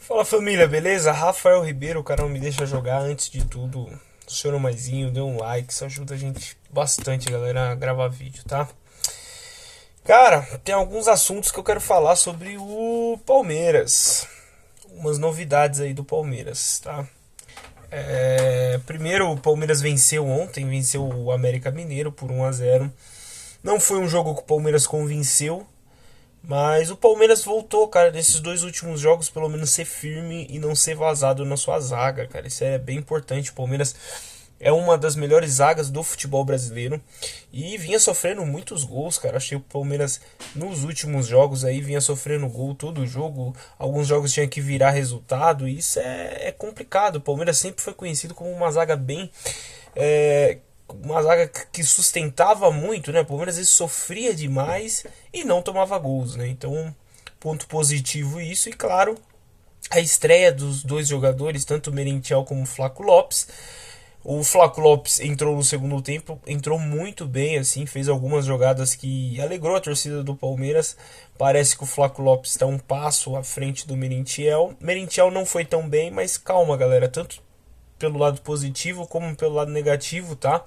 Fala família, beleza? Rafael Ribeiro, o canal Me Deixa Jogar. Antes de tudo, aciona o maisinho, dê um like, isso ajuda a gente bastante, galera, a gravar vídeo, tá? Cara, tem alguns assuntos que eu quero falar sobre o Palmeiras. Umas novidades aí do Palmeiras, tá? Primeiro, o Palmeiras venceu ontem, venceu o América Mineiro por 1-0. Não foi um jogo que o Palmeiras convenceu, mas o Palmeiras voltou, cara, nesses dois últimos jogos, pelo menos ser firme e não ser vazado na sua zaga, cara. Isso é bem importante. O Palmeiras é uma das melhores zagas do futebol brasileiro e vinha sofrendo muitos gols, cara. Achei que o Palmeiras nos últimos jogos aí vinha sofrendo gol todo jogo. Alguns jogos tinha que virar resultado e isso é complicado. O Palmeiras sempre foi conhecido como uma zaga bem... uma zaga que sustentava muito, né? O Palmeiras às vezes sofria demais e não tomava gols, né? Então, ponto positivo isso. E claro, a estreia dos dois jogadores, tanto o Merentiel como o Flaco Lopes. O Flaco Lopes entrou no segundo tempo, entrou muito bem, assim, fez algumas jogadas que alegrou a torcida do Palmeiras. Parece que o Flaco Lopes está um passo à frente do Merentiel. Merentiel não foi tão bem, mas calma, galera, tanto pelo lado positivo como pelo lado negativo, tá?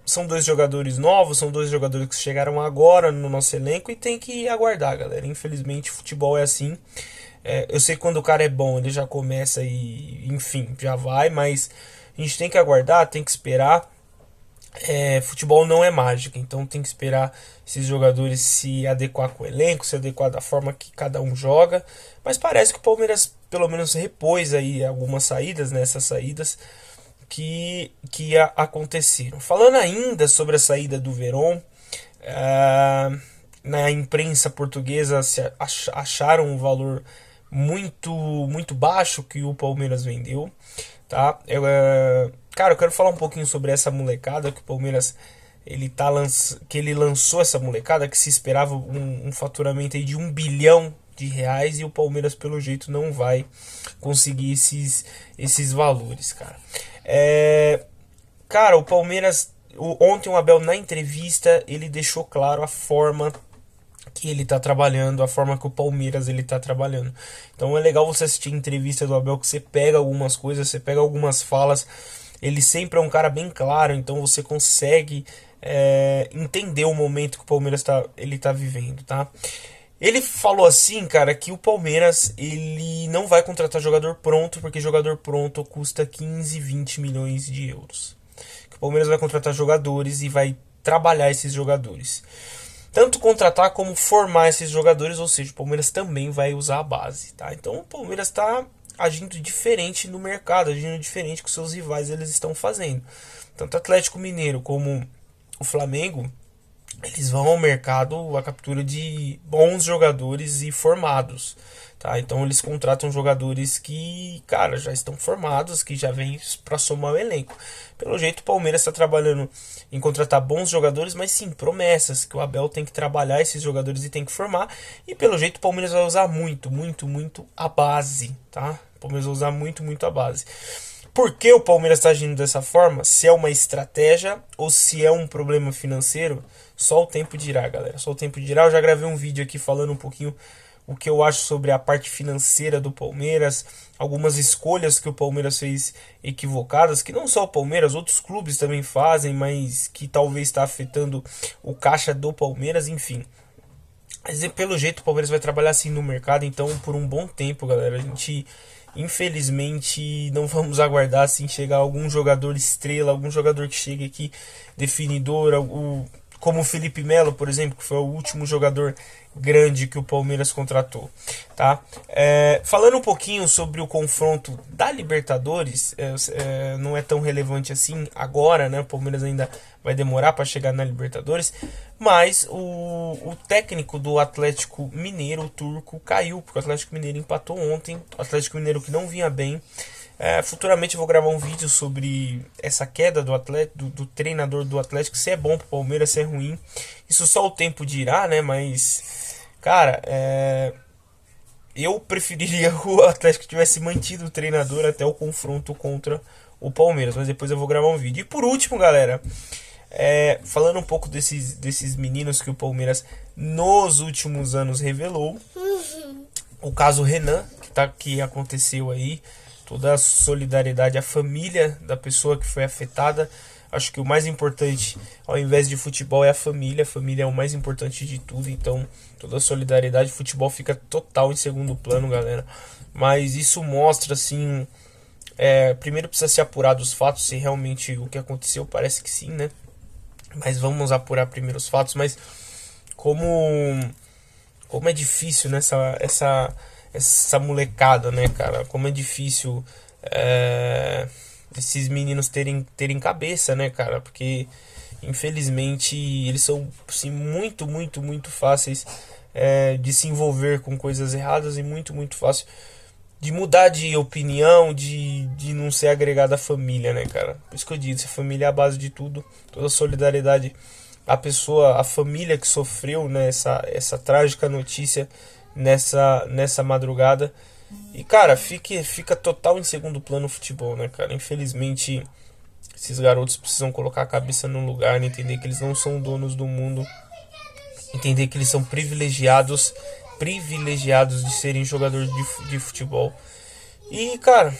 São dois jogadores novos, são dois jogadores que chegaram agora no nosso elenco e tem que aguardar, galera. Infelizmente, futebol é assim. Eu sei que quando o cara é bom, ele já começa e, enfim, já vai, mas a gente tem que aguardar, tem que esperar. Futebol não é mágica, então tem que esperar esses jogadores se adequar com o elenco, se adequar da forma que cada um joga. Mas parece que o Palmeiras pelo menos repôs aí algumas saídas, nessas saídas que aconteceram. Falando ainda sobre a saída do Verón, na imprensa portuguesa acharam um valor muito baixo que o Palmeiras vendeu, tá? Cara, eu quero falar um pouquinho sobre essa molecada que o Palmeiras que ele lançou essa molecada que se esperava um faturamento aí de R$ 1 bilhão e o Palmeiras pelo jeito não vai conseguir esses valores, cara. Cara, o Palmeiras ontem o Abel na entrevista ele deixou claro a forma que ele tá trabalhando, a forma que o Palmeiras ele tá trabalhando. Então é legal você assistir a entrevista do Abel, que você pega algumas coisas, você pega algumas falas. Ele sempre é um cara bem claro, então você consegue entender o momento que o Palmeiras ele tá vivendo, tá? Ele falou assim, cara, que o Palmeiras ele não vai contratar jogador pronto, porque jogador pronto custa 15, 20 milhões de euros. Que o Palmeiras vai contratar jogadores e vai trabalhar esses jogadores. Tanto contratar como formar esses jogadores, ou seja, o Palmeiras também vai usar a base, tá? Então o Palmeiras está agindo diferente no mercado, agindo diferente que os seus rivais eles estão fazendo. Tanto o Atlético Mineiro como o Flamengo, eles vão ao mercado à captura de bons jogadores e formados, tá? Então eles contratam jogadores que, cara, já estão formados, que já vêm para somar o elenco. Pelo jeito o Palmeiras está trabalhando em contratar bons jogadores, mas sim, promessas, que o Abel tem que trabalhar esses jogadores e tem que formar. E pelo jeito o Palmeiras vai usar muito a base, tá? O Palmeiras vai usar muito a base. Por que o Palmeiras está agindo dessa forma? Se é uma estratégia ou se é um problema financeiro, só o tempo dirá, galera. Só o tempo dirá. Eu já gravei um vídeo aqui falando um pouquinho o que eu acho sobre a parte financeira do Palmeiras, algumas escolhas que o Palmeiras fez equivocadas, que não só o Palmeiras, outros clubes também fazem, mas que talvez está afetando o caixa do Palmeiras, enfim. Mas pelo jeito o Palmeiras vai trabalhar assim no mercado, então por um bom tempo, galera. A gente infelizmente não vamos aguardar assim chegar algum jogador estrela, algum jogador que chegue aqui definidor, como o Felipe Melo, por exemplo, que foi o último jogador grande que o Palmeiras contratou, tá? Falando um pouquinho sobre o confronto da Libertadores, não é tão relevante assim agora, né? O Palmeiras ainda vai demorar para chegar na Libertadores, mas o técnico do Atlético Mineiro, o turco, caiu, porque o Atlético Mineiro empatou ontem, o Atlético Mineiro que não vinha bem. Futuramente eu vou gravar um vídeo sobre essa queda do treinador do Atlético, se é bom pro Palmeiras, se é ruim. Isso só o tempo dirá, né? Mas, cara, eu preferiria que o Atlético tivesse mantido o treinador até o confronto contra o Palmeiras. Mas depois eu vou gravar um vídeo. E por último, galera, falando um pouco desses meninos que o Palmeiras nos últimos anos revelou. O caso Renan, que que aconteceu aí, toda a solidariedade à família da pessoa que foi afetada. Acho que o mais importante, ao invés de futebol, é a família é o mais importante de tudo, então toda a solidariedade, futebol fica total em segundo plano, galera. Mas isso mostra, assim, primeiro precisa se apurar dos fatos, se realmente o que aconteceu, parece que sim, né? Mas vamos apurar primeiro os fatos, mas como é difícil nessa essa molecada, né, cara? Como é difícil esses meninos terem cabeça, né, cara? Porque infelizmente eles são assim, muito fáceis de se envolver com coisas erradas e muito fácil de mudar de opinião, de não ser agregado à família, né, cara? Por isso que eu digo, a família é a base de tudo, toda a solidariedade. A família que sofreu, né, essa trágica notícia nessa madrugada. E, cara, fica total em segundo plano o futebol, né, cara? Infelizmente, esses garotos precisam colocar a cabeça no lugar, né? Entender que eles não são donos do mundo, entender que eles são privilegiados de serem jogadores de futebol. E, cara,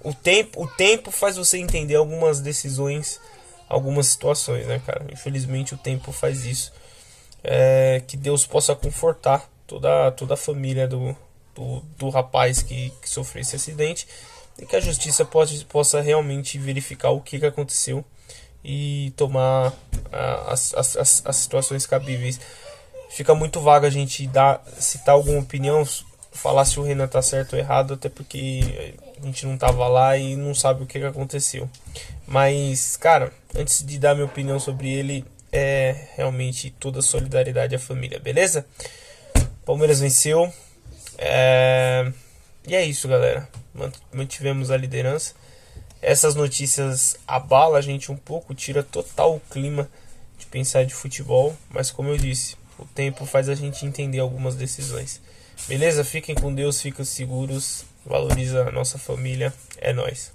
o tempo faz você entender algumas decisões, algumas situações, né, cara? Infelizmente o tempo faz isso. Que Deus possa confortar toda a família do rapaz que sofreu esse acidente e que a justiça possa realmente verificar o que aconteceu e tomar as situações cabíveis. Fica muito vago a gente citar alguma opinião, falar se o Renan tá certo ou errado, até porque a gente não tava lá e não sabe o que aconteceu. Mas, cara, antes de dar minha opinião sobre ele, realmente toda a solidariedade à família, beleza? Palmeiras venceu. E é isso, galera. Mantivemos a liderança. Essas notícias abalam a gente um pouco, tira total o clima de pensar de futebol, mas como eu disse, o tempo faz a gente entender algumas decisões. Beleza? Fiquem com Deus, fiquem seguros, valoriza a nossa família, é nóis.